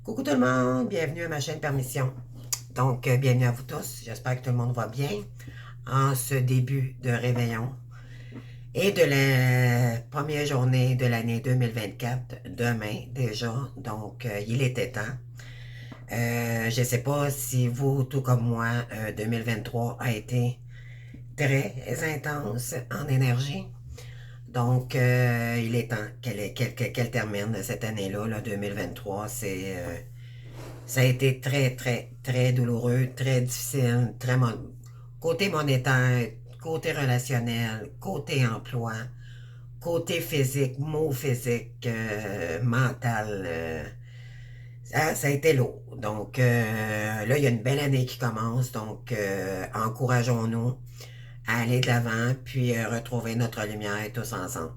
Coucou tout le monde, bienvenue à ma chaîne Permission. Donc, bienvenue à vous tous. J'espère que tout le monde va bien en ce début de réveillon et de la première journée de l'année 2024, demain déjà. Donc, il était temps. Je ne sais pas si vous, tout comme moi, 2023 a été très intense en énergie. Donc, il est temps qu'elle termine cette année-là, là, 2023. Ça a été très, très, très douloureux, très difficile, côté monétaire, côté relationnel, côté emploi, côté physique, mots physique, mental. Ça a été lourd. Donc, là, il y a une belle année qui commence. Donc, encourageons-nous à aller de l'avant, puis retrouver notre lumière tous ensemble.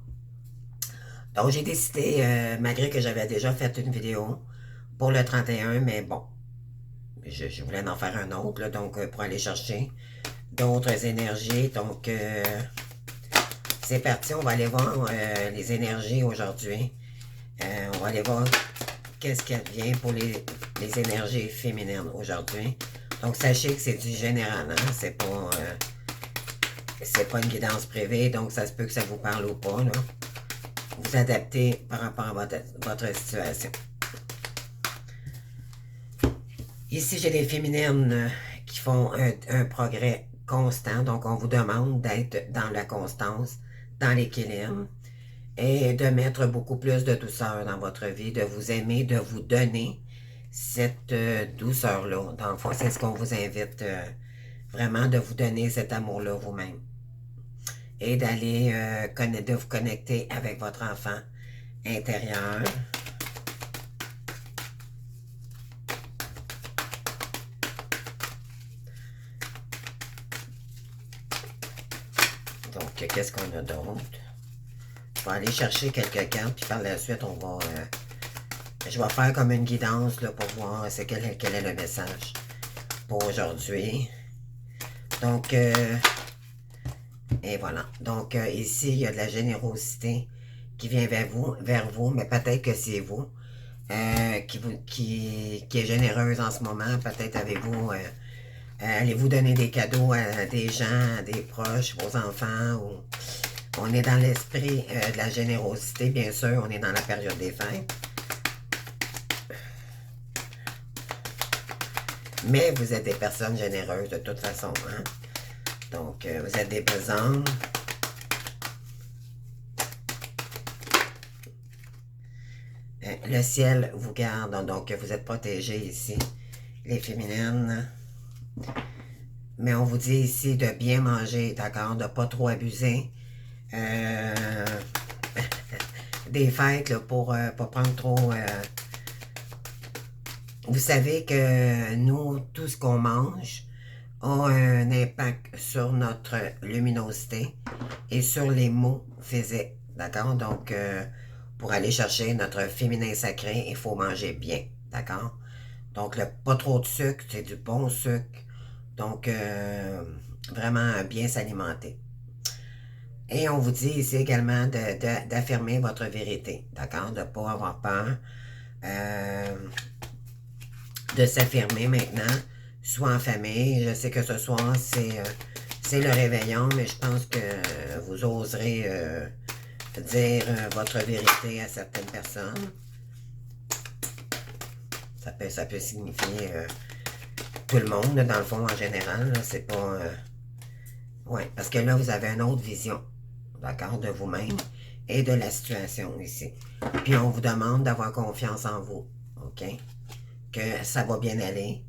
Donc, j'ai décidé, malgré que j'avais déjà fait une vidéo pour le 31, mais bon, je voulais en faire un autre, là, donc pour aller chercher d'autres énergies. Donc, c'est parti, on va aller voir les énergies aujourd'hui. On va aller voir qu'est-ce qu'elle vient pour les énergies féminines aujourd'hui. Donc, sachez que c'est du général, hein? C'est pas une guidance privée, donc ça se peut que ça vous parle ou pas, là. Vous adaptez par rapport à votre situation. Ici, j'ai des féminines qui font un progrès constant. Donc, on vous demande d'être dans la constance, dans l'équilibre et de mettre beaucoup plus de douceur dans votre vie, de vous aimer, de vous donner cette douceur-là. Dans le fond, c'est ce qu'on vous invite vraiment, de vous donner cet amour-là vous-même et d'aller de vous connecter avec votre enfant intérieur. Donc, qu'est-ce qu'on a d'autre? Je vais aller chercher quelques cartes, puis par la suite, je vais faire comme une guidance là, pour voir quel est le message pour aujourd'hui. Donc, et voilà. Donc, ici, il y a de la générosité qui vient vers vous, mais peut-être que c'est vous qui est généreuse en ce moment. Peut-être allez-vous donner des cadeaux à des gens, à des proches, vos enfants, ou on est dans l'esprit de la générosité, bien sûr, on est dans la période des fêtes. Mais vous êtes des personnes généreuses de toute façon, hein? Donc, vous êtes des pesantes. Le ciel vous garde, donc vous êtes protégés ici, les féminines. Mais on vous dit ici de bien manger, d'accord? De ne pas trop abuser. Des fêtes là, pour pas prendre trop... Vous savez que nous, tout ce qu'on mange a un impact sur notre luminosité et sur les mots physiques, d'accord? Donc, pour aller chercher notre féminin sacré, il faut manger bien, d'accord? Donc, pas trop de sucre, c'est du bon sucre. Donc, vraiment bien s'alimenter. Et on vous dit ici également d'affirmer votre vérité, d'accord? De ne pas avoir peur de s'affirmer maintenant, soit en famille. Je sais que ce soir, c'est le réveillon, mais je pense que vous oserez dire votre vérité à certaines personnes. Ça peut signifier tout le monde, dans le fond, en général. C'est pas... ouais, parce que là, vous avez une autre vision, d'accord, de vous-même et de la situation ici. Puis on vous demande d'avoir confiance en vous, OK? Que ça va bien aller.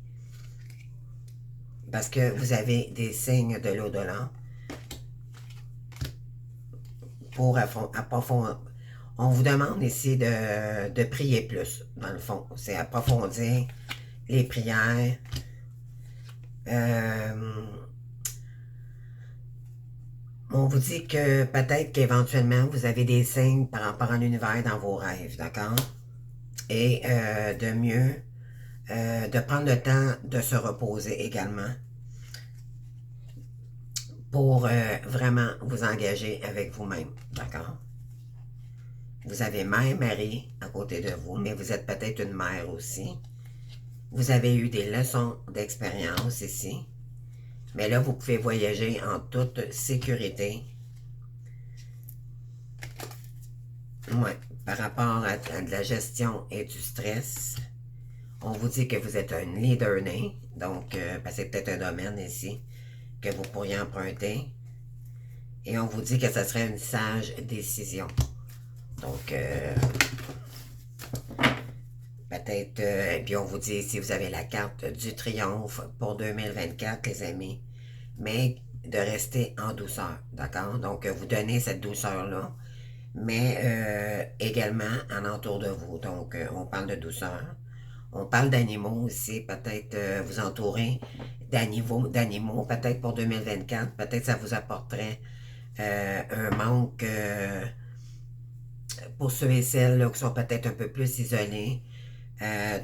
Parce que vous avez des signes de l'au-delà pour approfondir. On vous demande ici de prier plus, dans le fond. C'est approfondir les prières. On vous dit que peut-être qu'éventuellement, vous avez des signes par rapport à l'univers dans vos rêves, d'accord? Et de mieux, de prendre le temps de se reposer également pour vraiment vous engager avec vous-même, d'accord? Vous avez mère, mari à côté de vous, mais vous êtes peut-être une mère aussi. Vous avez eu des leçons d'expérience ici. Mais là, vous pouvez voyager en toute sécurité. Ouais, par rapport à de la gestion et du stress, on vous dit que vous êtes un leader né. Donc, c'est peut-être un domaine ici que vous pourriez emprunter. Et on vous dit que ce serait une sage décision. Donc, peut-être, et puis on vous dit si vous avez la carte du triomphe pour 2024, les amis, mais de rester en douceur, d'accord? Donc, vous donnez cette douceur-là, mais également en entour de vous. Donc, on parle de douceur. On parle d'animaux aussi, peut-être vous entourer d'animaux, peut-être pour 2024, peut-être ça vous apporterait un manque pour ceux et celles là, qui sont peut-être un peu plus isolés.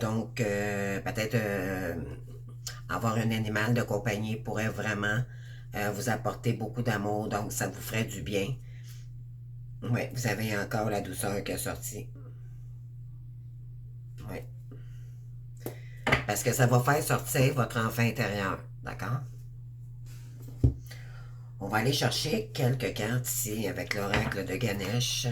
Donc, peut-être avoir un animal de compagnie pourrait vraiment vous apporter beaucoup d'amour, donc ça vous ferait du bien. Oui, vous avez encore la douceur qui est sortie. Oui. Parce que ça va faire sortir votre enfant intérieur, d'accord? On va aller chercher quelques cartes ici avec l'oracle de Ganesh.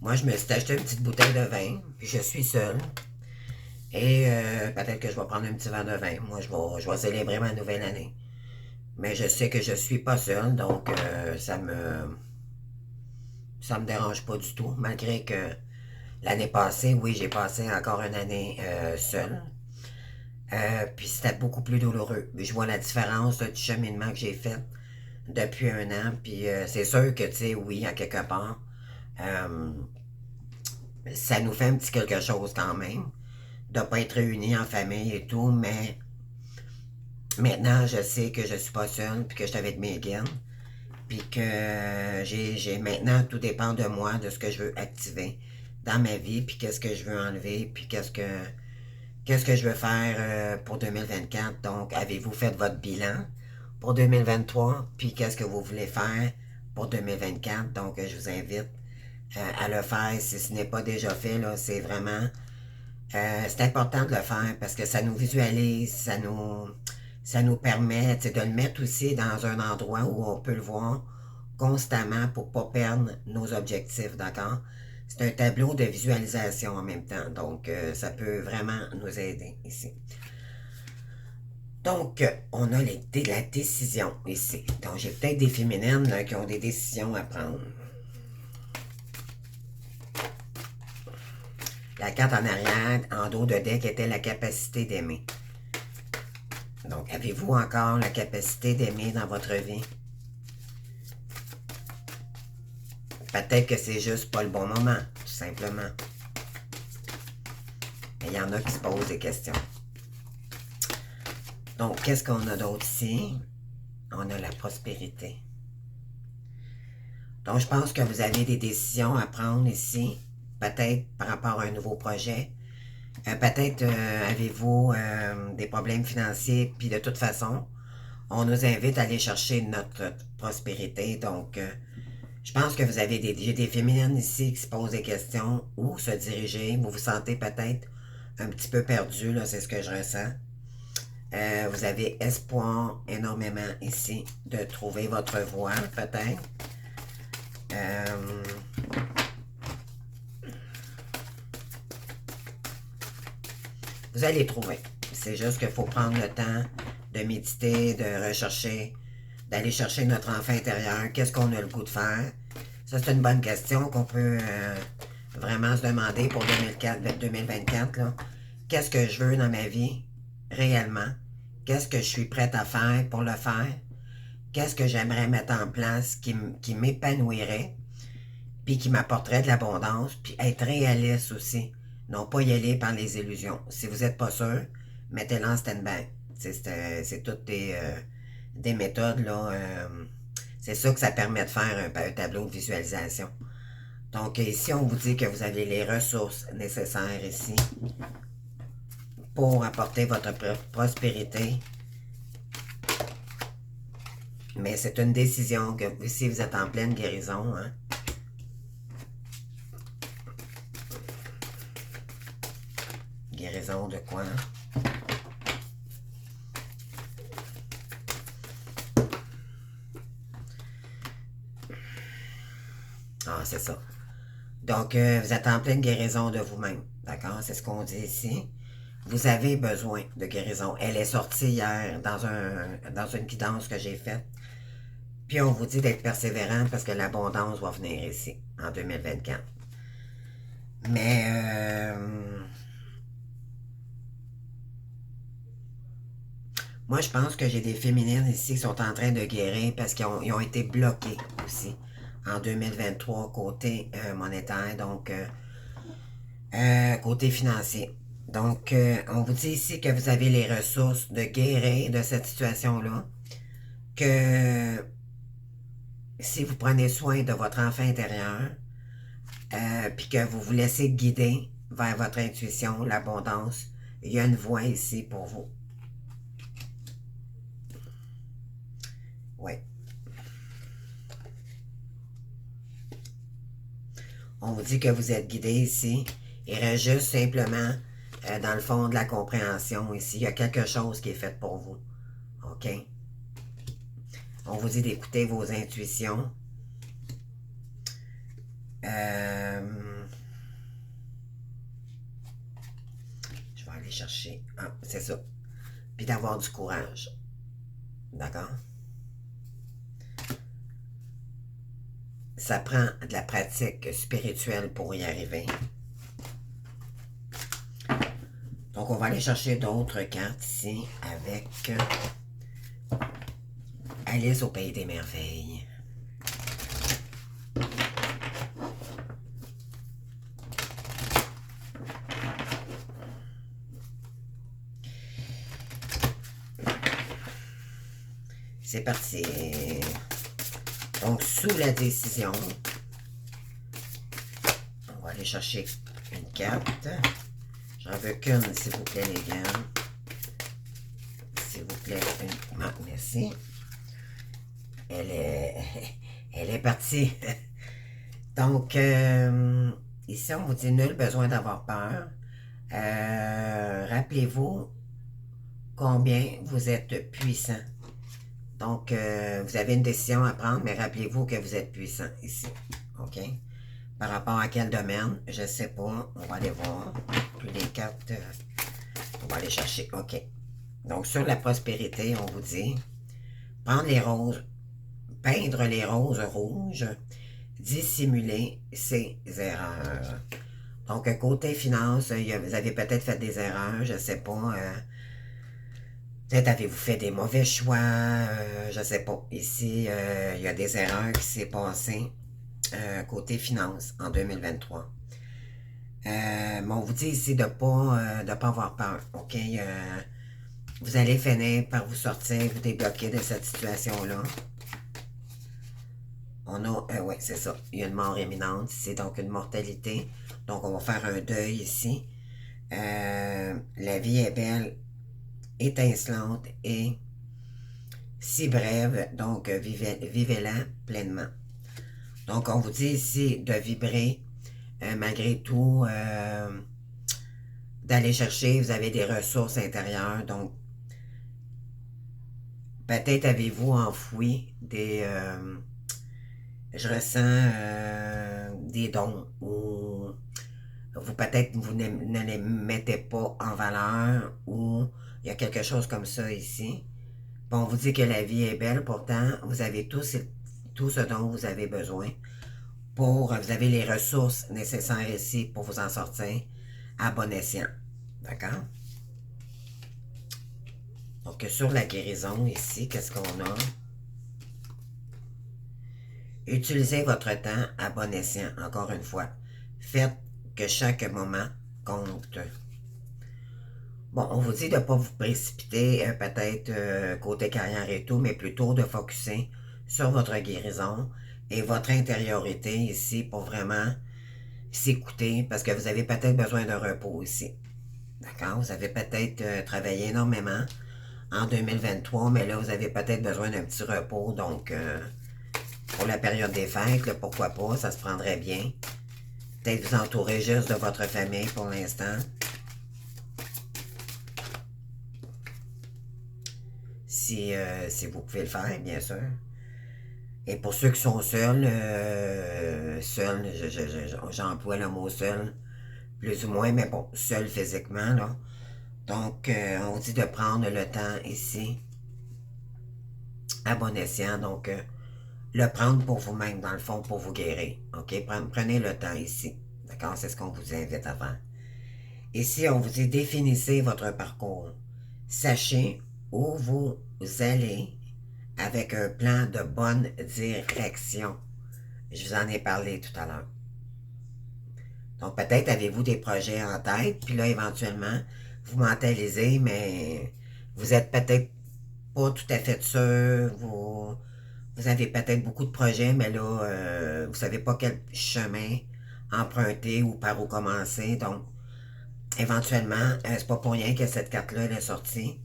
Moi, je me suis acheté une petite bouteille de vin, puis je suis seule. Et peut-être que je vais prendre un petit verre de vin. Moi, je vais célébrer ma nouvelle année. Mais je sais que je suis pas seule, donc ça me dérange pas du tout. Malgré que l'année passée, oui, j'ai passé encore une année seule. Puis c'était beaucoup plus douloureux. Je vois la différence du cheminement que j'ai fait depuis un an. Puis c'est sûr que, tu sais, oui, à quelque part, euh, ça nous fait un petit quelque chose quand même de ne pas être réunis en famille et tout, mais maintenant, je sais que je suis pas seule, puis que je suis avec Megan, puis que j'ai maintenant, tout dépend de moi, de ce que je veux activer dans ma vie, puis qu'est-ce que je veux enlever, puis qu'est-ce que je veux faire pour 2024. Donc, avez-vous fait votre bilan pour 2023, puis qu'est-ce que vous voulez faire pour 2024. Donc, je vous invite à le faire si ce n'est pas déjà fait. Là, c'est vraiment c'est important de le faire parce que ça nous visualise, ça nous permet de le mettre aussi dans un endroit où on peut le voir constamment pour ne pas perdre nos objectifs, d'accord? C'est un tableau de visualisation en même temps, donc ça peut vraiment nous aider ici. Donc, on a la décision ici. Donc, j'ai peut-être des féminines là, qui ont des décisions à prendre. La carte en arrière, en dos de deck, était la capacité d'aimer. Donc, avez-vous encore la capacité d'aimer dans votre vie? Peut-être que c'est juste pas le bon moment, tout simplement. Mais il y en a qui se posent des questions. Donc, qu'est-ce qu'on a d'autre ici? On a la prospérité. Donc, je pense que vous avez des décisions à prendre ici, peut-être par rapport à un nouveau projet. Peut-être avez-vous des problèmes financiers, puis de toute façon, on nous invite à aller chercher notre prospérité. Donc, je pense que vous avez j'ai des féminines ici qui se posent des questions, où se diriger. Vous vous sentez peut-être un petit peu perdu, là, c'est ce que je ressens. Vous avez espoir énormément ici de trouver votre voie, peut-être. Vous allez trouver. C'est juste qu'il faut prendre le temps de méditer, de rechercher, d'aller chercher notre enfant intérieur. Qu'est-ce qu'on a le goût de faire? Ça, c'est une bonne question qu'on peut vraiment se demander pour 2024. Qu'est-ce que je veux dans ma vie réellement? Qu'est-ce que je suis prête à faire pour le faire? Qu'est-ce que j'aimerais mettre en place qui m'épanouirait, puis qui m'apporterait de l'abondance, puis être réaliste aussi. Non pas y aller par les illusions. Si vous n'êtes pas sûr, mettez-le en stand-by. C'est toutes des méthodes, là. C'est ça que ça permet de faire un tableau de visualisation. Donc ici, on vous dit que vous avez les ressources nécessaires ici pour apporter votre prospérité Mais c'est une décision que si vous êtes en pleine guérison, hein. Guérison de quoi? Ah, c'est ça. Donc, vous êtes en pleine guérison de vous-même. D'accord? C'est ce qu'on dit ici. Vous avez besoin de guérison. Elle est sortie hier dans une guidance que j'ai faite. Puis on vous dit d'être persévérant parce que l'abondance va venir ici en 2024. Mais moi, je pense que j'ai des féminines ici qui sont en train de guérir parce qu'ils ont été bloqués aussi en 2023 côté monétaire, donc côté financier. Donc, on vous dit ici que vous avez les ressources de guérir de cette situation-là, que si vous prenez soin de votre enfant intérieur, puis que vous vous laissez guider vers votre intuition, l'abondance, il y a une voie ici pour vous. Oui. On vous dit que vous êtes guidé ici. Il reste juste simplement, dans le fond de la compréhension ici, il y a quelque chose qui est fait pour vous. OK? On vous dit d'écouter vos intuitions. Je vais aller chercher. Ah, c'est ça. Puis d'avoir du courage. D'accord? Ça prend de la pratique spirituelle pour y arriver. Donc, on va aller chercher d'autres cartes ici avec Alice au Pays des Merveilles. C'est parti. Donc, sous la décision, on va aller chercher une carte. J'en veux qu'une, s'il vous plaît, les gars. S'il vous plaît, une. Ah, merci. Elle est partie. Donc, ici, on vous dit nul besoin d'avoir peur. Rappelez-vous combien vous êtes puissant. Donc, vous avez une décision à prendre, mais rappelez-vous que vous êtes puissant ici. OK? Par rapport à quel domaine, je ne sais pas. On va aller voir. Plus les cartes, on va aller chercher. OK. Donc, sur la prospérité, on vous dit prendre les roses, peindre les roses rouges, dissimuler ses erreurs. Donc, côté finance, vous avez peut-être fait des erreurs, je ne sais pas. Peut-être avez-vous fait des mauvais choix, je ne sais pas. Ici, il y a des erreurs qui s'est passées côté finance en 2023. Mais on vous dit ici de ne pas avoir peur, OK? Vous allez finir par vous sortir, vous débloquer de cette situation-là. On a, oui, c'est ça, il y a une mort imminente, c'est donc une mortalité. Donc, on va faire un deuil ici. La vie est belle, étincelante et si brève, donc vivez-la pleinement. Donc, on vous dit ici de vibrer, malgré tout, d'aller chercher, vous avez des ressources intérieures, donc peut-être avez-vous enfoui des... je ressens des dons ou vous peut-être vous ne les mettez pas en valeur ou il y a quelque chose comme ça ici. Bon, on vous dit que la vie est belle, pourtant vous avez tout ce dont vous avez besoin pour, vous avez les ressources nécessaires ici pour vous en sortir à bon escient. D'accord? Donc sur la guérison ici, qu'est-ce qu'on a? Utilisez votre temps à bon escient, encore une fois. Faites que chaque moment compte. Bon, on vous dit de ne pas vous précipiter, peut-être côté carrière et tout, mais plutôt de focuser sur votre guérison et votre intériorité ici pour vraiment s'écouter, parce que vous avez peut-être besoin de repos ici. D'accord? Vous avez peut-être travaillé énormément en 2023, mais là, vous avez peut-être besoin d'un petit repos, donc pour la période des fêtes, là, pourquoi pas, ça se prendrait bien. Peut-être vous entourer juste de votre famille pour l'instant. Si vous pouvez le faire, bien sûr. Et pour ceux qui sont seuls, j'emploie le mot seul, plus ou moins, mais bon, seul physiquement, là. Donc, on dit de prendre le temps ici, à bon escient, donc le prendre pour vous-même, dans le fond, pour vous guérir. OK? Prenez le temps ici. D'accord? C'est ce qu'on vous invite à faire. Ici, on vous dit définissez votre parcours. Sachez où vous allez avec un plan de bonne direction. Je vous en ai parlé tout à l'heure. Donc, peut-être avez-vous des projets en tête, puis là, éventuellement, vous mentalisez, mais vous êtes peut-être pas tout à fait sûr. Vous avez peut-être beaucoup de projets, mais là, vous savez pas quel chemin emprunter ou par où commencer. Donc, éventuellement, c'est pas pour rien que cette carte-là est sortie.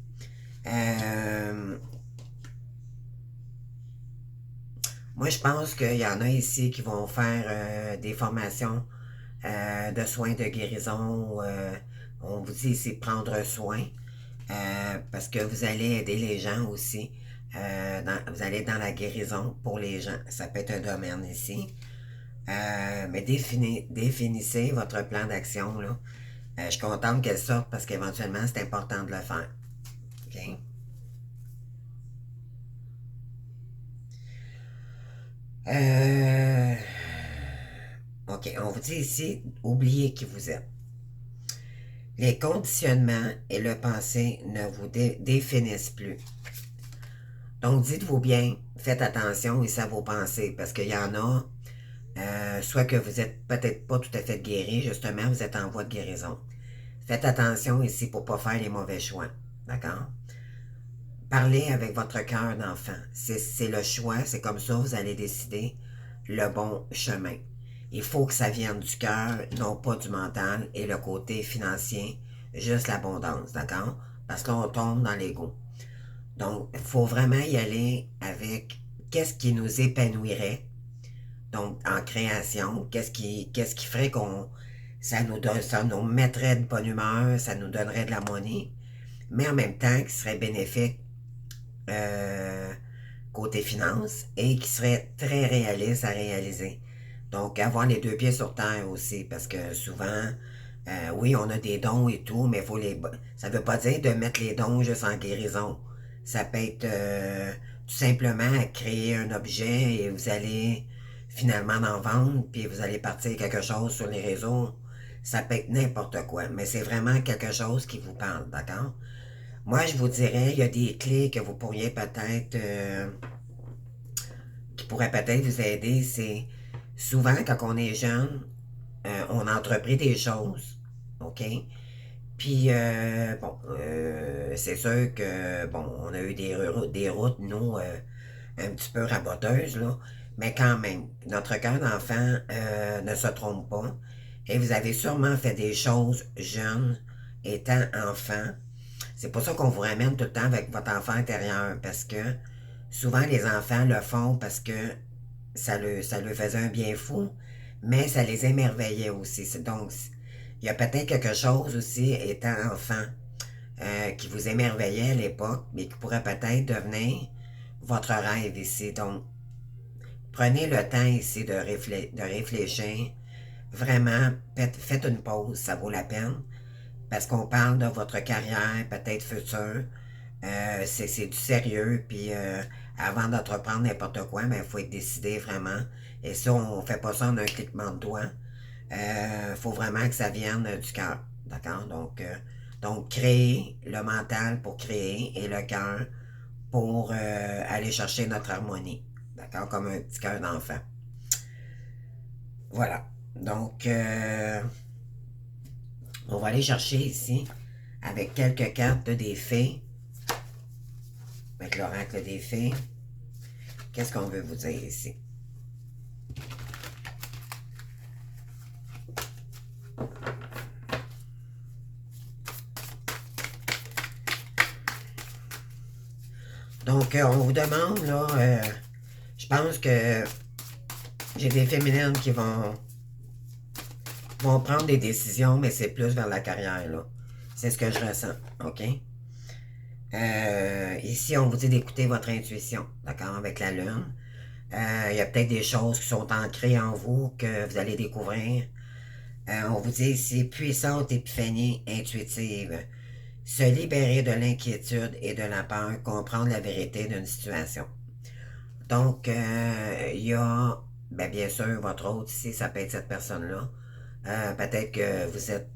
Moi, je pense qu'il y en a ici qui vont faire des formations de soins de guérison. On vous dit ici prendre soin parce que vous allez aider les gens aussi. Vous allez être dans la guérison pour les gens. Ça peut être un domaine ici. Mais définissez votre plan d'action. Là. Je suis contente qu'elle sorte parce qu'éventuellement, c'est important de le faire. OK? OK, on vous dit ici, oubliez qui vous êtes. Les conditionnements et le passé ne vous définissent plus. Donc, dites-vous bien, faites attention ici à vos pensées, parce qu'il y en a, soit que vous êtes peut-être pas tout à fait guéri, justement, vous êtes en voie de guérison. Faites attention ici pour ne pas faire les mauvais choix. D'accord? Parlez avec votre cœur d'enfant. C'est le choix, c'est comme ça vous allez décider le bon chemin. Il faut que ça vienne du cœur, non pas du mental et le côté financier, juste l'abondance, d'accord? Parce qu'on tombe dans l'ego. Donc, il faut vraiment y aller avec qu'est-ce qui nous épanouirait, donc en création, qu'est-ce qui ferait ça nous mettrait de bonne humeur, ça nous donnerait de l'harmonie, mais en même temps qui serait bénéfique euh, côté finance et qui serait très réaliste à réaliser. Donc, avoir les deux pieds sur terre aussi, parce que souvent, oui, on a des dons et tout, mais ça ne veut pas dire de mettre les dons juste en guérison. Ça peut être tout simplement créer un objet et vous allez finalement en vendre, puis vous allez partir quelque chose sur les réseaux. Ça peut être n'importe quoi, mais c'est vraiment quelque chose qui vous parle, d'accord? Moi, je vous dirais, il y a des clés que vous pourriez peut-être, qui pourraient peut-être vous aider. C'est souvent quand on est jeune, on a entrepris des choses, OK? Puis, c'est sûr que, bon, on a eu des routes, nous, un petit peu raboteuses, là. Mais quand même, notre cœur d'enfant ne se trompe pas. Et vous avez sûrement fait des choses jeunes, étant enfant. C'est pour ça qu'on vous ramène tout le temps avec votre enfant intérieur, parce que souvent les enfants le font parce que ça leur faisait un bien fou, mais ça les émerveillait aussi. Donc, il y a peut-être quelque chose aussi, étant enfant, qui vous émerveillait à l'époque, mais qui pourrait peut-être devenir votre rêve ici. Donc, prenez le temps ici de réfléchir. Vraiment, faites une pause, ça vaut la peine. Parce qu'on parle de votre carrière, peut-être future. C'est du sérieux, puis avant d'entreprendre n'importe quoi, il faut être décidé vraiment. Et ça, on ne fait pas ça en un cliquement de doigts. Faut vraiment que ça vienne du cœur. D'accord? Donc, créer le mental pour créer et le cœur pour aller chercher notre harmonie. D'accord? Comme un petit cœur d'enfant. Voilà. Donc, on va aller chercher ici avec quelques cartes des fées. Avec l'oracle des fées. Qu'est-ce qu'on veut vous dire ici? Donc, on vous demande, là, je pense que j'ai des féminines qui vont prendre des décisions, mais c'est plus vers la carrière, là. C'est ce que je ressens, OK? Ici, on vous dit d'écouter votre intuition, d'accord, avec la lune. Il y a peut-être des choses qui sont ancrées en vous que vous allez découvrir. On vous dit ici, puissante épiphanie intuitive. Se libérer de l'inquiétude et de la peur, comprendre la vérité d'une situation. Donc, il y a, ben, bien sûr, votre hôte ici, ça peut être cette personne-là. Peut-être que vous êtes...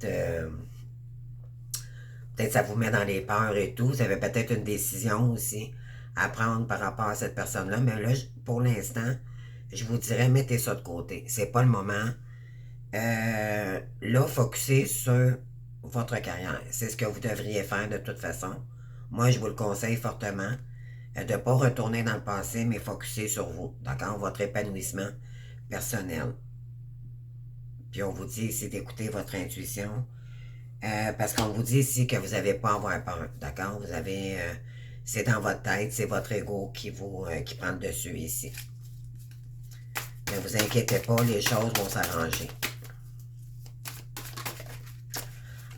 peut-être ça vous met dans les peurs et tout. Vous avez peut-être une décision aussi à prendre par rapport à cette personne-là. Mais là, pour l'instant, je vous dirais, mettez ça de côté. C'est pas le moment. Là, focussez sur votre carrière. C'est ce que vous devriez faire de toute façon. Moi, je vous le conseille fortement de ne pas retourner dans le passé, mais focuser sur vous, d'accord? Votre épanouissement personnel. Puis on vous dit ici d'écouter votre intuition, parce qu'on vous dit ici que vous n'avez pas à avoir peur, d'accord? Vous avez, c'est dans votre tête, c'est votre ego qui prend le dessus ici. Ne vous inquiétez pas, les choses vont s'arranger.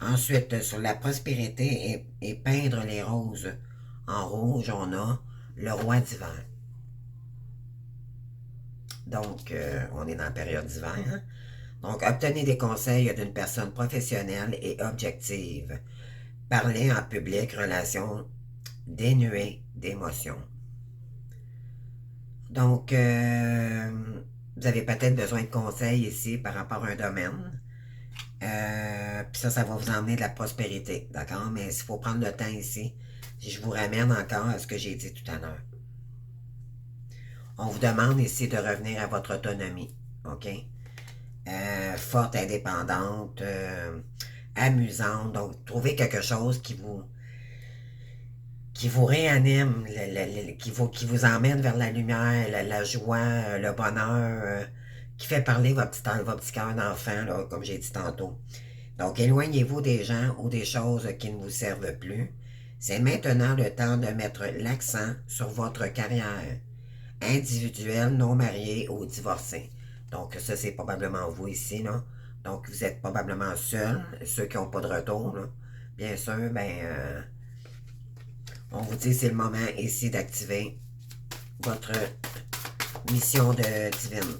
Ensuite, sur la prospérité et peindre les roses en rouge, on a le roi d'hiver. Donc, on est dans la période d'hiver. Hein? Donc, obtenez des conseils d'une personne professionnelle et objective. Parlez en public, relations dénuées d'émotions. Donc, vous avez peut-être besoin de conseils ici par rapport à un domaine. Puis ça va vous emmener de la prospérité, d'accord? Mais il faut prendre le temps ici. Je vous ramène encore à ce que j'ai dit tout à l'heure. On vous demande ici de revenir à votre autonomie, OK? Forte, indépendante, amusante. Donc, trouvez quelque chose qui vous réanime, qui vous emmène vers la lumière, la joie, le bonheur, qui fait parler votre petit cœur d'enfant, là, comme j'ai dit tantôt. Donc, éloignez-vous des gens ou des choses qui ne vous servent plus. C'est maintenant le temps de mettre l'accent sur votre carrière individuelle, non mariée ou divorcée. Donc, ça, c'est probablement vous ici, là. Donc, vous êtes probablement seul, ceux qui n'ont pas de retour, là. Bien sûr, on vous dit c'est le moment ici d'activer votre mission de divine.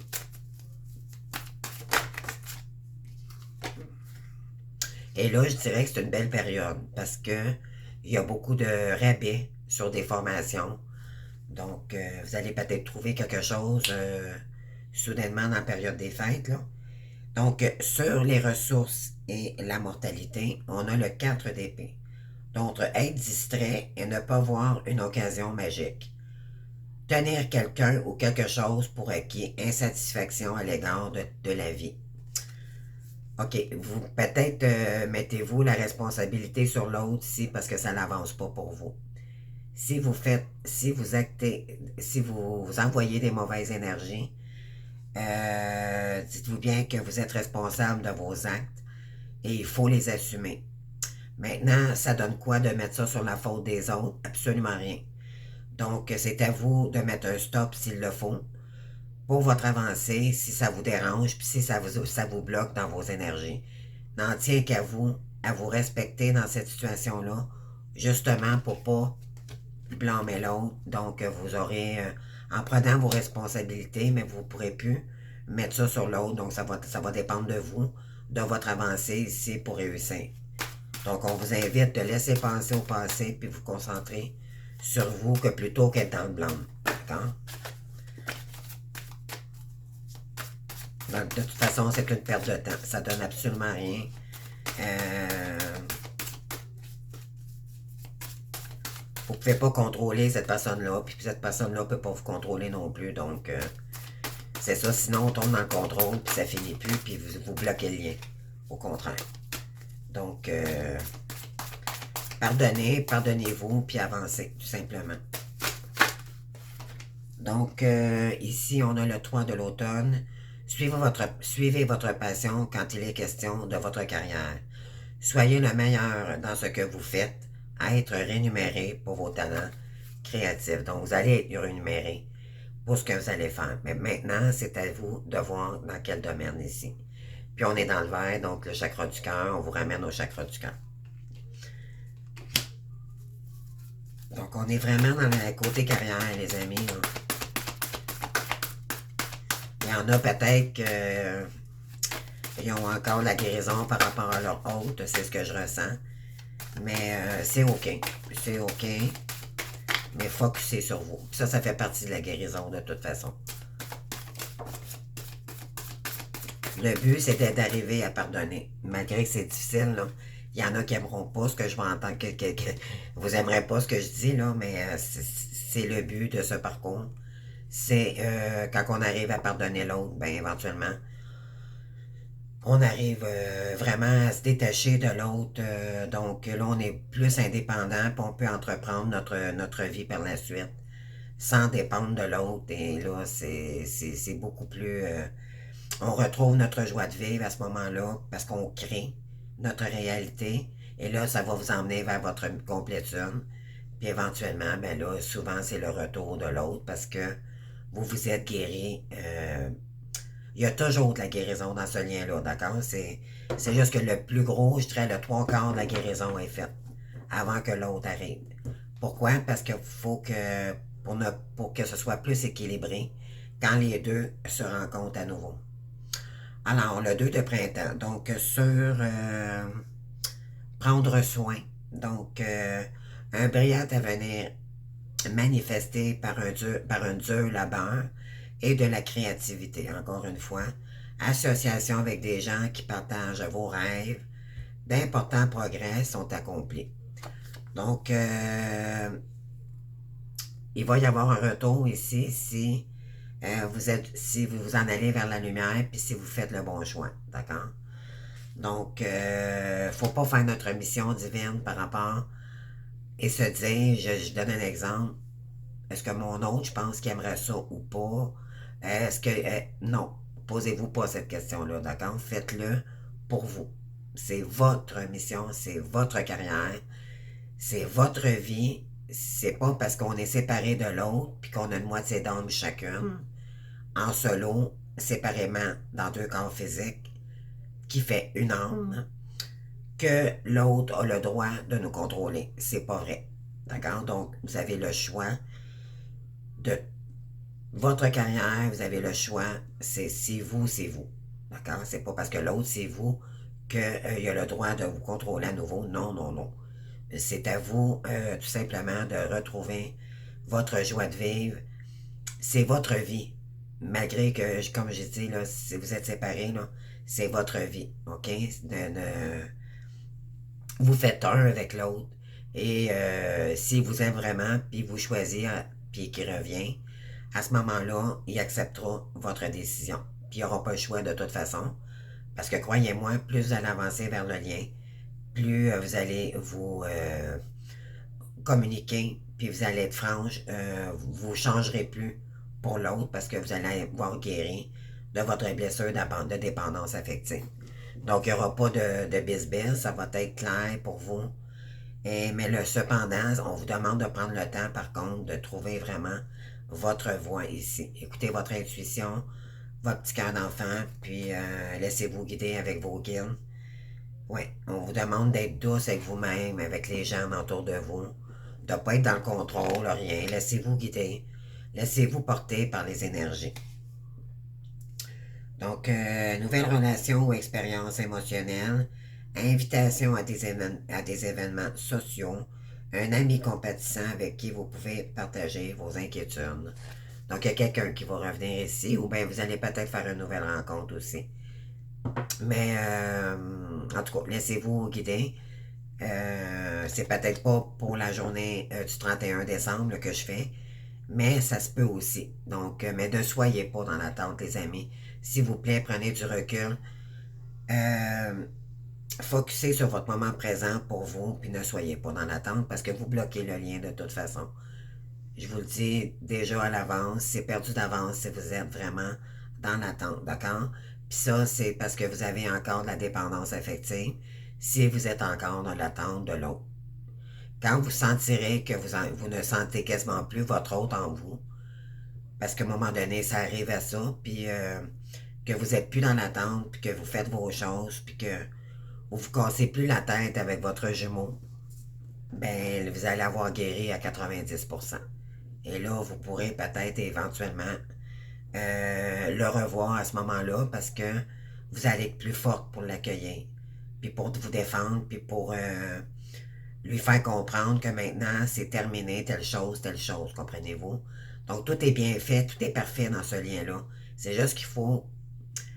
Et là, je dirais que c'est une belle période parce que il y a beaucoup de rabais sur des formations. Donc, vous allez peut-être trouver quelque chose soudainement dans la période des fêtes, là. Donc, sur les ressources et la mortalité, on a le 4 d'épée. Donc, être distrait et ne pas voir une occasion magique. Tenir quelqu'un ou quelque chose pour acquis, insatisfaction à l'égard de la vie. OK, vous peut-être mettez-vous la responsabilité sur l'autre ici parce que ça n'avance pas pour vous. Si vous faites, si vous actez, si vous envoyez des mauvaises énergies, dites-vous bien que vous êtes responsable de vos actes et il faut les assumer. Maintenant, ça donne quoi de mettre ça sur la faute des autres? Absolument rien. Donc, c'est à vous de mettre un stop s'il le faut pour votre avancée, si ça vous dérange, puis si ça vous bloque dans vos énergies. N'en tient qu'à vous, à vous respecter dans cette situation-là, justement pour pas blâmer l'autre. Donc, vous aurez, en prenant vos responsabilités, mais vous ne pourrez plus mettre ça sur l'autre. Donc, ça va dépendre de vous, de votre avancée ici pour réussir. Donc, on vous invite de laisser penser au passé puis vous concentrer sur vous que plutôt qu'être dans le blâme. D'accord? Donc, de toute façon, c'est une perte de temps. Ça donne absolument rien. Vous ne pouvez pas contrôler cette personne-là, puis cette personne-là ne peut pas vous contrôler non plus. Donc, c'est ça. Sinon, on tombe dans le contrôle, puis ça finit plus, puis vous bloquez le lien. Au contraire. Donc, pardonnez-vous, puis avancez, tout simplement. Donc, ici, on a le 3 de l'automne. Suivez votre passion quand il est question de votre carrière. Soyez le meilleur dans ce que vous faites, à être rémunéré pour vos talents créatif. Donc, vous allez être rémunéré pour ce que vous allez faire. Mais maintenant, c'est à vous de voir dans quel domaine ici. Puis on est dans le vert, donc le chakra du cœur, on vous ramène au chakra du cœur. Donc on est vraiment dans le côté carrière, les amis. Là. Il y en a peut-être qui ont encore la guérison par rapport à leur hôte, c'est ce que je ressens. Mais c'est OK. C'est OK. Mais focussez sur vous. Puis ça fait partie de la guérison de toute façon. Le but, c'était d'arriver à pardonner. Malgré que c'est difficile, là. Il y en a qui n'aimeront pas ce que je vais entendre, que vous n'aimerez pas ce que je dis, là, mais c'est le but de ce parcours. C'est quand on arrive à pardonner l'autre, ben éventuellement, on arrive vraiment à se détacher de l'autre. Donc là, on est plus indépendant, puis on peut entreprendre notre vie par la suite, sans dépendre de l'autre. Et là, c'est beaucoup plus... on retrouve notre joie de vivre à ce moment-là, parce qu'on crée notre réalité. Et là, ça va vous emmener vers votre complétude. Puis éventuellement, ben là, souvent, c'est le retour de l'autre, parce que vous vous êtes guéri. Il y a toujours de la guérison dans ce lien-là, d'accord? C'est juste que le plus gros, je dirais, le trois quarts de la guérison est faite avant que l'autre arrive. Pourquoi? Parce qu'il faut que, pour que ce soit plus équilibré, quand les deux se rencontrent à nouveau. Alors, le 2 de printemps, donc sur prendre soin. Donc, un brillant avenir manifesté par un dur labeur et de la créativité, encore une fois. Association avec des gens qui partagent vos rêves, d'importants progrès sont accomplis. Donc, il va y avoir un retour ici si vous vous en allez vers la lumière, puis si vous faites le bon choix, d'accord? Donc, faut pas faire notre mission divine par rapport et se dire, je donne un exemple, est-ce que mon autre, je pense qu'il aimerait ça ou pas? Est-ce que... non, posez-vous pas cette question-là, d'accord? Faites-le pour vous. C'est votre mission, c'est votre carrière, c'est votre vie. C'est pas parce qu'on est séparé de l'autre puis qu'on a une moitié d'âme chacune, en solo, séparément, dans deux corps physiques, qui fait une âme, que l'autre a le droit de nous contrôler. C'est pas vrai. D'accord? Donc, vous avez le choix de votre carrière, vous avez le choix, c'est vous, c'est vous. D'accord? C'est pas parce que l'autre, c'est vous qu'il a le droit de vous contrôler à nouveau. Non, non, non. C'est à vous, tout simplement, de retrouver votre joie de vivre. C'est votre vie. Malgré que, comme j'ai dit, là, si vous êtes séparés, là, c'est votre vie. OK? Vous faites un avec l'autre. Et s'il vous aime vraiment, puis vous choisissez, puis qu'il revient, à ce moment-là, il acceptera votre décision. Puis il n'aura pas le choix de toute façon. Parce que croyez-moi, plus vous allez avancer vers le lien, plus vous allez vous communiquer, puis vous allez être franche, vous ne changerez plus pour l'autre parce que vous allez avoir guéri de votre blessure de dépendance affective. Donc, il n'y aura pas de bis-bis, ça va être clair pour vous. Mais cependant, on vous demande de prendre le temps, par contre, de trouver vraiment votre voix ici. Écoutez votre intuition, votre petit cœur d'enfant, puis laissez-vous guider avec vos guides. Oui, on vous demande d'être douce avec vous-même, avec les gens autour de vous, de ne pas être dans le contrôle, rien. Laissez-vous guider, laissez-vous porter par les énergies. Donc, nouvelle relation ou expérience émotionnelle, invitation à des événements sociaux, un ami compatissant avec qui vous pouvez partager vos inquiétudes. Donc, il y a quelqu'un qui va revenir ici, ou bien vous allez peut-être faire une nouvelle rencontre aussi. Mais, en tout cas, laissez-vous guider. C'est peut-être pas pour la journée du 31 décembre que je fais, mais ça se peut aussi. Donc, mais ne soyez pas dans l'attente, les amis. S'il vous plaît, prenez du recul. Focussez sur votre moment présent pour vous, puis ne soyez pas dans l'attente parce que vous bloquez le lien de toute façon. Je vous le dis déjà à l'avance, c'est perdu d'avance si vous êtes vraiment dans l'attente, d'accord? Puis ça, c'est parce que vous avez encore de la dépendance affective, si vous êtes encore dans l'attente de l'autre. quand vous sentirez que vous ne sentez quasiment plus votre hôte en vous, parce qu'à un moment donné, ça arrive à ça, puis que vous n'êtes plus dans l'attente, puis que vous faites vos choses, puis que vous vous cassez plus la tête avec votre jumeau, ben vous allez avoir guéri à 90%. Et là, vous pourrez peut-être éventuellement le revoir à ce moment-là parce que vous allez être plus forte pour l'accueillir, puis pour vous défendre, puis pour lui faire comprendre que maintenant c'est terminé, telle chose, comprenez-vous? Donc tout est bien fait, tout est parfait dans ce lien-là. C'est juste qu'il faut,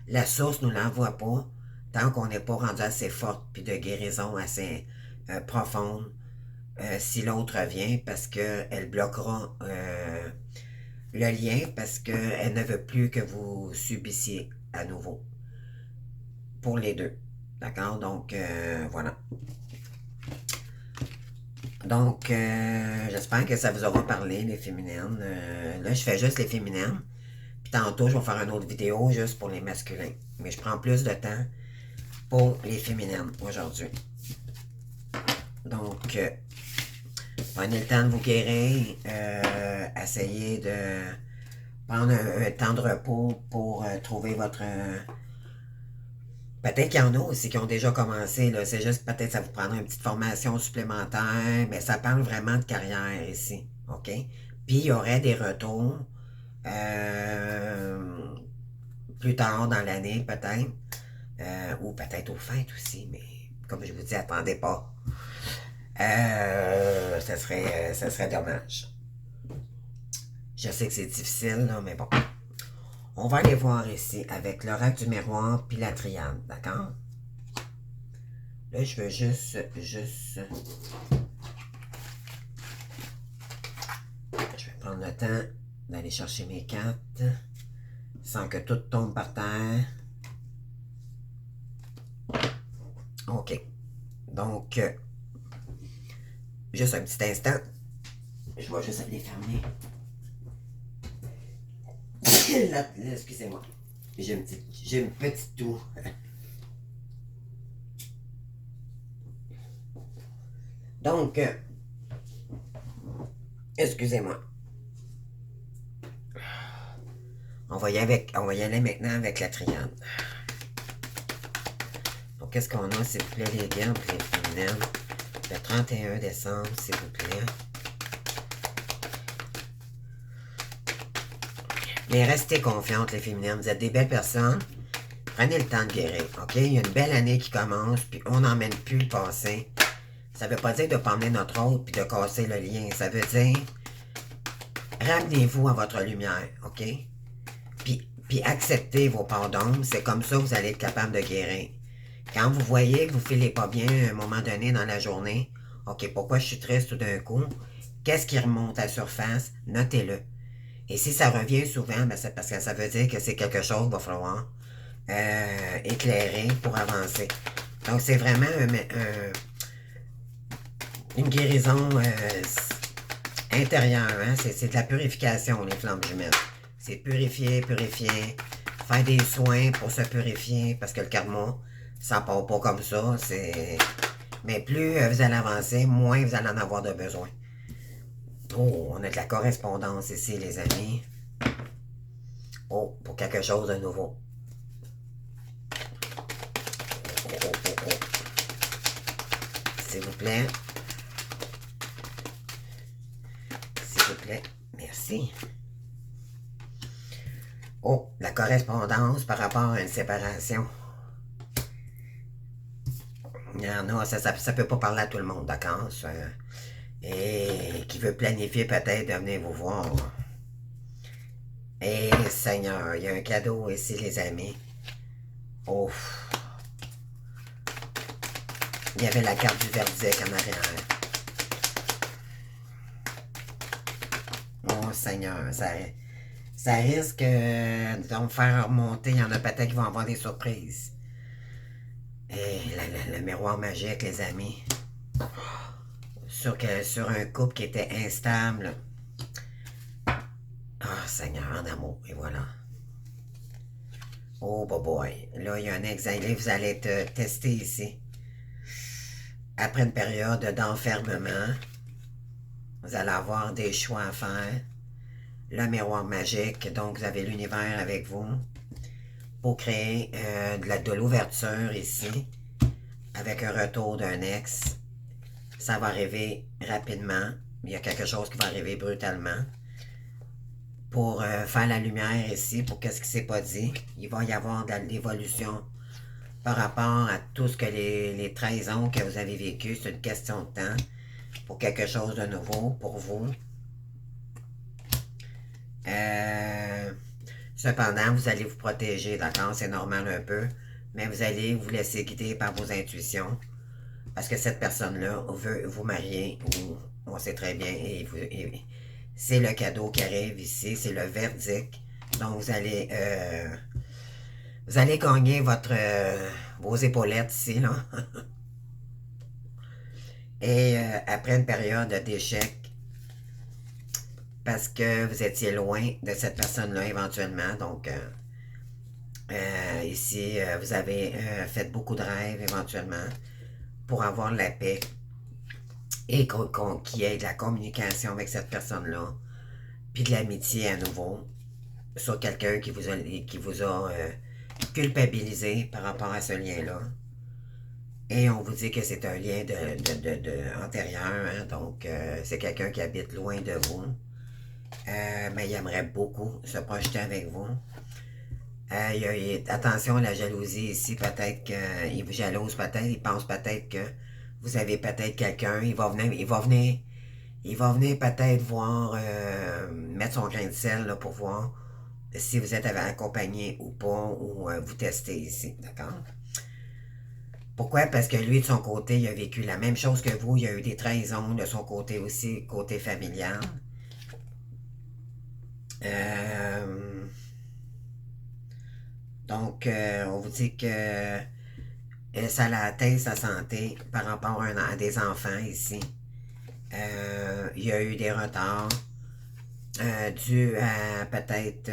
la source ne nous l'envoie pas tant qu'on n'est pas rendu assez forte, puis de guérison assez profonde. Si l'autre revient, parce qu'elle bloquera le lien, parce qu'elle ne veut plus que vous subissiez à nouveau. Pour les deux. D'accord? Donc, voilà. Donc, j'espère que ça vous aura parlé, les féminines. Là, je fais juste les féminines. Puis tantôt, je vais faire une autre vidéo juste pour les masculins. Mais je prends plus de temps pour les féminines aujourd'hui. Donc, prenez le temps de vous guérir. Essayez de prendre un temps de repos pour trouver votre... peut-être qu'il y en a aussi qui ont déjà commencé. Là. C'est juste peut-être ça vous prendra une petite formation supplémentaire. Mais ça parle vraiment de carrière ici. OK? Puis il y aurait des retours plus tard dans l'année, peut-être. Ou peut-être aux fêtes aussi. Mais comme je vous dis, attendez pas. Ça serait dommage. Je sais que c'est difficile, là, mais bon. On va aller voir ici avec l'oracle du miroir puis la triade, d'accord? Là, je veux juste... Je vais prendre le temps d'aller chercher mes cartes sans que tout tombe par terre. OK. Donc, juste un petit instant. Je vais juste aller fermer. Là, excusez-moi. J'ai une petite toux. Donc, excusez-moi. On va y aller maintenant avec la triade. Donc, qu'est-ce qu'on a, s'il vous plaît, les gars, les féminines? Le 31 décembre, s'il vous plaît. Mais restez confiantes, les féminines. Vous êtes des belles personnes. Prenez le temps de guérir, OK? Il y a une belle année qui commence, puis on n'emmène plus le passé. Ça veut pas dire de ne pas emmener notre autre puis de casser le lien. Ça veut dire, ramenez-vous à votre lumière, OK? Puis acceptez vos pardons. C'est comme ça que vous allez être capable de guérir. Quand vous voyez que vous ne filez pas bien à un moment donné dans la journée, OK, pourquoi je suis triste tout d'un coup? Qu'est-ce qui remonte à la surface? Notez-le. Et si ça revient souvent, ben c'est parce que ça veut dire que c'est quelque chose qu'il va falloir éclairer pour avancer. Donc, c'est vraiment une guérison intérieure. Hein? C'est de la purification, les flammes jumelles. C'est purifier, faire des soins pour se purifier, parce que le karma, ça part pas comme ça. Mais plus vous allez avancer, moins vous allez en avoir de besoin. Oh, on a de la correspondance ici, les amis. Oh, pour quelque chose de nouveau. Oh. S'il vous plaît. S'il vous plaît. Merci. Oh, la correspondance par rapport à une séparation. Il y en a, ça peut pas parler à tout le monde, d'accord? Et qui veut planifier peut-être de venir vous voir. Eh Seigneur, il y a un cadeau ici, les amis. Oh. Il y avait la carte du verdict en arrière. Oh Seigneur, ça risque de me faire remonter. Il y en a peut-être qui vont avoir des surprises. Et le miroir magique, les amis. Sur un couple qui était instable. Ah, Seigneur, en amour, et voilà. Oh, boy. Là, il y a un exilé, vous allez être testé ici. Après une période d'enfermement, Vous allez avoir des choix à faire. Le miroir magique, donc vous avez l'univers avec vous pour créer de l'ouverture ici, avec un retour d'un ex. Ça va arriver rapidement. Il y a quelque chose qui va arriver brutalement. Pour faire la lumière ici, pour qu'est-ce qui ne s'est pas dit. Il va y avoir de l'évolution par rapport à tout ce que les trahisons que vous avez vécues. C'est une question de temps pour quelque chose de nouveau pour vous. Cependant, vous allez vous protéger, d'accord? C'est normal un peu, mais vous allez vous laisser guider par vos intuitions parce que cette personne-là veut vous marier ou on sait très bien et c'est le cadeau qui arrive ici, c'est le verdict. Donc vous allez gagner vos épaulettes ici, là. Et après une période d'échec, parce que vous étiez loin de cette personne-là éventuellement, donc ici, vous avez fait beaucoup de rêves éventuellement pour avoir la paix et qu'il y ait de la communication avec cette personne-là, puis de l'amitié à nouveau sur quelqu'un qui vous a culpabilisé par rapport à ce lien-là. Et on vous dit que c'est un lien antérieur, hein, donc c'est quelqu'un qui habite loin de vous, mais il aimerait beaucoup se projeter avec vous. Attention à la jalousie ici, peut-être qu'il vous jalouse, peut-être, il pense peut-être que vous avez peut-être quelqu'un, il va venir peut-être voir, mettre son grain de sel là, pour voir si vous êtes accompagné ou pas, ou vous testez ici, d'accord? Pourquoi? Parce que lui, de son côté, il a vécu la même chose que vous, il a eu des trahisons de son côté aussi, côté familial. Donc, on vous dit que ça a atteint sa santé par rapport à des enfants ici. Il y a eu des retards dû à peut-être,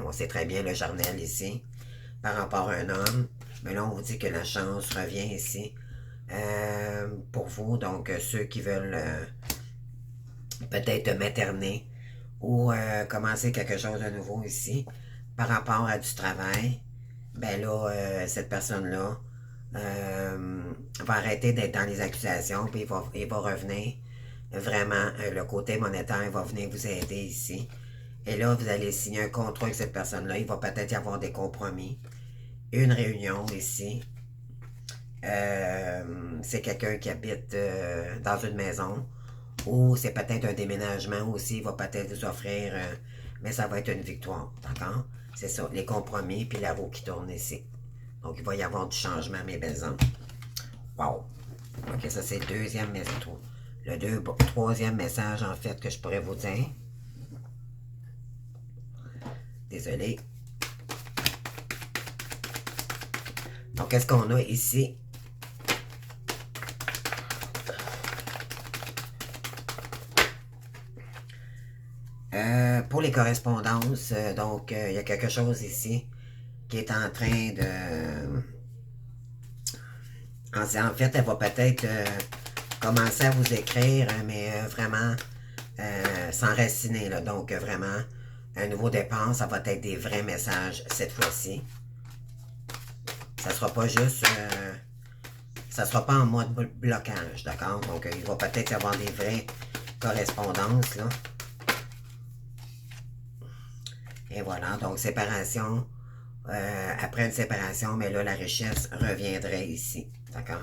on sait très bien le charnel ici, par rapport à un homme. Mais là, on vous dit que la chance revient ici pour vous. Donc, ceux qui veulent peut-être materner ou commencer quelque chose de nouveau ici par rapport à du travail, ben là, cette personne-là va arrêter d'être dans les accusations, puis il va revenir vraiment, le côté monétaire va venir vous aider ici. Et là, vous allez signer un contrat avec cette personne-là. Il va peut-être y avoir des compromis. Une réunion ici. C'est quelqu'un qui habite dans une maison. Ou c'est peut-être un déménagement aussi. Il va peut-être vous offrir, mais ça va être une victoire. D'accord? C'est ça, les compromis, puis la roue qui tourne ici. Donc, il va y avoir du changement, mes belles âmes. Wow! Ok, ça c'est le deuxième message. Troisième message, en fait, que je pourrais vous dire. Désolé. Donc, qu'est-ce qu'on a ici? Pour les correspondances, donc, il y a quelque chose ici qui est en train de... En fait, elle va peut-être commencer à vous écrire, mais vraiment s'enraciner, là. Donc, vraiment, un nouveau départ, ça va être des vrais messages cette fois-ci. Ça sera pas juste... ça sera pas en mode blocage, d'accord? Donc, il va peut-être y avoir des vraies correspondances, là. Et voilà, donc séparation. Après une séparation, mais là, la richesse reviendrait ici, d'accord?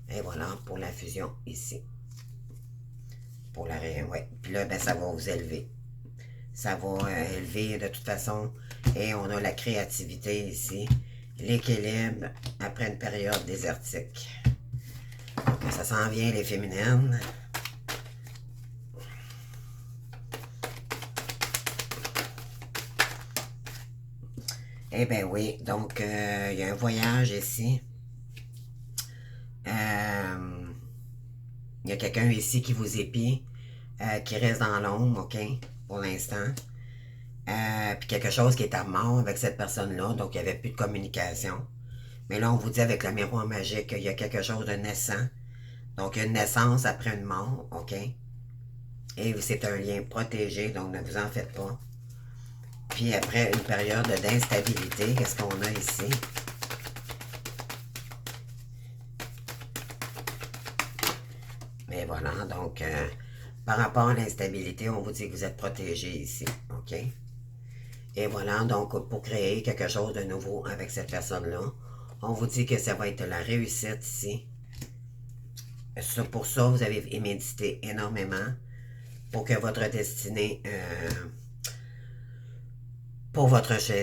Et voilà, pour la fusion ici. Pour la... Ouais. Puis là, ben, ça va vous élever. Ça va élever de toute façon. Et on a la créativité ici. L'équilibre après une période désertique. Donc, ça s'en vient, les féminines. Eh bien oui, donc il y a un voyage ici. Il y a quelqu'un ici qui vous épie, qui reste dans l'ombre, ok, pour l'instant. Puis quelque chose qui est à mort avec cette personne-là, donc il n'y avait plus de communication. Mais là, on vous dit avec le miroir magique qu'il y a quelque chose de naissant Donc, une naissance après une mort, OK? Et c'est un lien protégé, donc ne vous en faites pas. Puis après une période d'instabilité, qu'est-ce qu'on a ici? Mais voilà, donc par rapport à l'instabilité, on vous dit que vous êtes protégé ici, OK? Et voilà, donc pour créer quelque chose de nouveau avec cette personne-là, on vous dit que ça va être la réussite ici. Pour ça, vous avez médité énormément pour que votre destinée,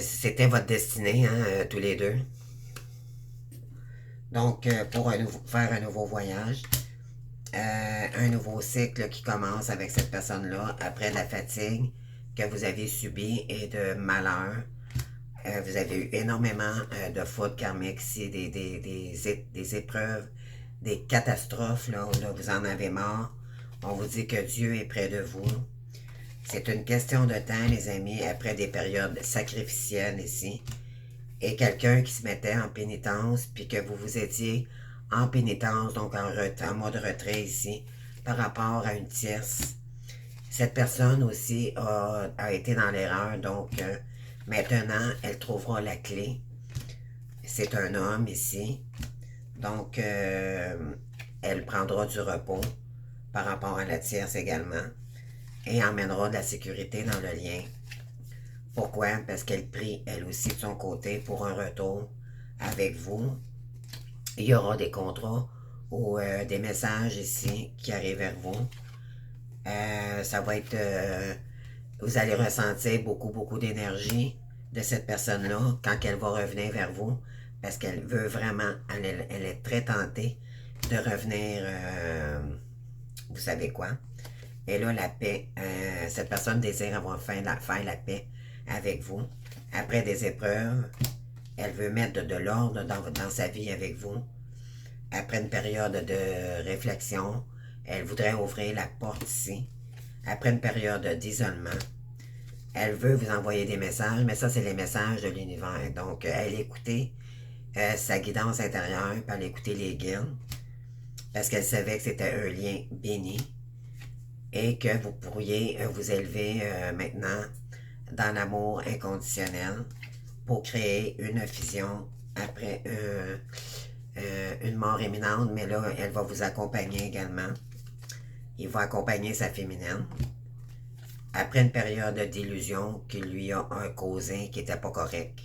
c'était votre destinée, hein, tous les deux. Donc, pour faire un nouveau voyage, un nouveau cycle qui commence avec cette personne-là après de la fatigue que vous avez subie et de malheur. Vous avez eu énormément de fautes karmiques ici, des épreuves, des catastrophes, là, vous en avez marre. On vous dit que Dieu est près de vous. C'est une question de temps, les amis, après des périodes sacrificielles ici. Et quelqu'un qui se mettait en pénitence, puis que vous vous étiez en pénitence, donc en mode retrait ici, par rapport à une tierce. Cette personne aussi a été dans l'erreur, donc maintenant, elle trouvera la clé. C'est un homme ici, donc elle prendra du repos par rapport à la tierce également et emmènera de la sécurité dans le lien. Pourquoi? Parce qu'elle prie, elle aussi, de son côté, pour un retour avec vous. Il y aura des contrats ou des messages ici qui arrivent vers vous. Ça va être... vous allez ressentir beaucoup, beaucoup d'énergie de cette personne-là quand elle va revenir vers vous. Parce qu'elle veut vraiment... Elle est très tentée de revenir... vous savez quoi? Et là, la paix, cette personne désire avoir faire la paix avec vous. Après des épreuves, elle veut mettre de l'ordre dans sa vie avec vous. Après une période de réflexion, elle voudrait ouvrir la porte ici. Après une période d'isolement, elle veut vous envoyer des messages, mais ça, c'est les messages de l'univers. Donc, elle écoutait sa guidance intérieure, puis elle écoutait les guides, parce qu'elle savait que c'était un lien béni et que vous pourriez vous élever maintenant dans l'amour inconditionnel pour créer une fusion après une mort imminente, mais là, elle va vous accompagner également. Il va accompagner sa féminine. Après une période d'illusion qui lui a causé, qui n'était pas correct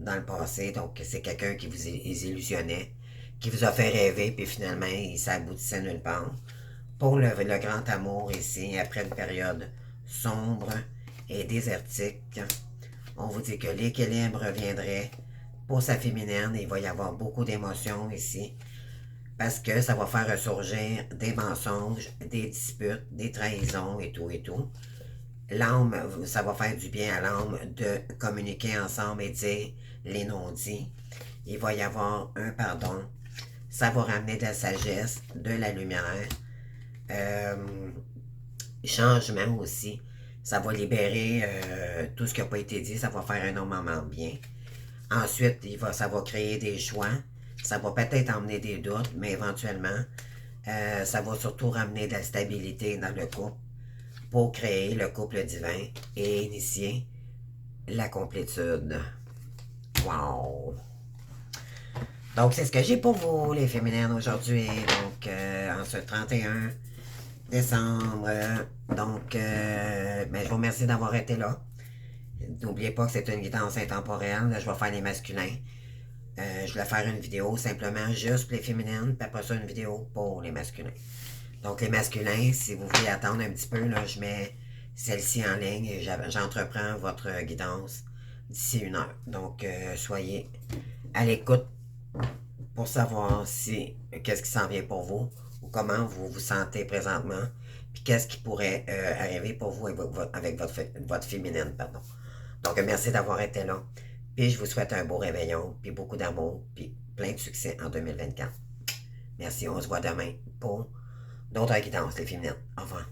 dans le passé, donc c'est quelqu'un qui vous illusionnait, qui vous a fait rêver, puis finalement, il s'aboutissait nulle part. Pour le grand amour ici, après une période sombre et désertique, on vous dit que l'équilibre reviendrait pour sa féminine. Il va y avoir beaucoup d'émotions ici parce que ça va faire ressurgir des mensonges, des disputes, des trahisons et tout et tout. L'âme, ça va faire du bien à l'âme de communiquer ensemble et dire les non-dits. Il va y avoir un pardon. Ça va ramener de la sagesse, de la lumière. Changement aussi. Ça va libérer tout ce qui n'a pas été dit. Ça va faire énormément de bien. Ensuite, ça va créer des choix. Ça va peut-être emmener des doutes, mais éventuellement, ça va surtout ramener de la stabilité dans le couple pour créer le couple divin et initier la complétude. Wow! Donc, c'est ce que j'ai pour vous, les féminines, aujourd'hui. Donc, en ce 31 décembre. Donc, je vous remercie d'avoir été là. N'oubliez pas que c'est une guidance intemporelle. Là, je vais faire les masculins. Je vais faire une vidéo simplement juste pour les féminines, puis après ça, une vidéo pour les masculins. Donc, les masculins, si vous voulez attendre un petit peu, là, je mets celle-ci en ligne et j'entreprends votre guidance d'ici 1 heure. Donc, soyez à l'écoute pour savoir si qu'est-ce qui s'en vient pour vous ou comment vous vous sentez présentement, puis qu'est-ce qui pourrait arriver pour vous avec votre féminine, pardon. Donc, merci d'avoir été là. Puis, je vous souhaite un beau réveillon, puis beaucoup d'amour, puis plein de succès en 2024. Merci, on se voit demain pour d'autres guidances, les féminines. Au revoir.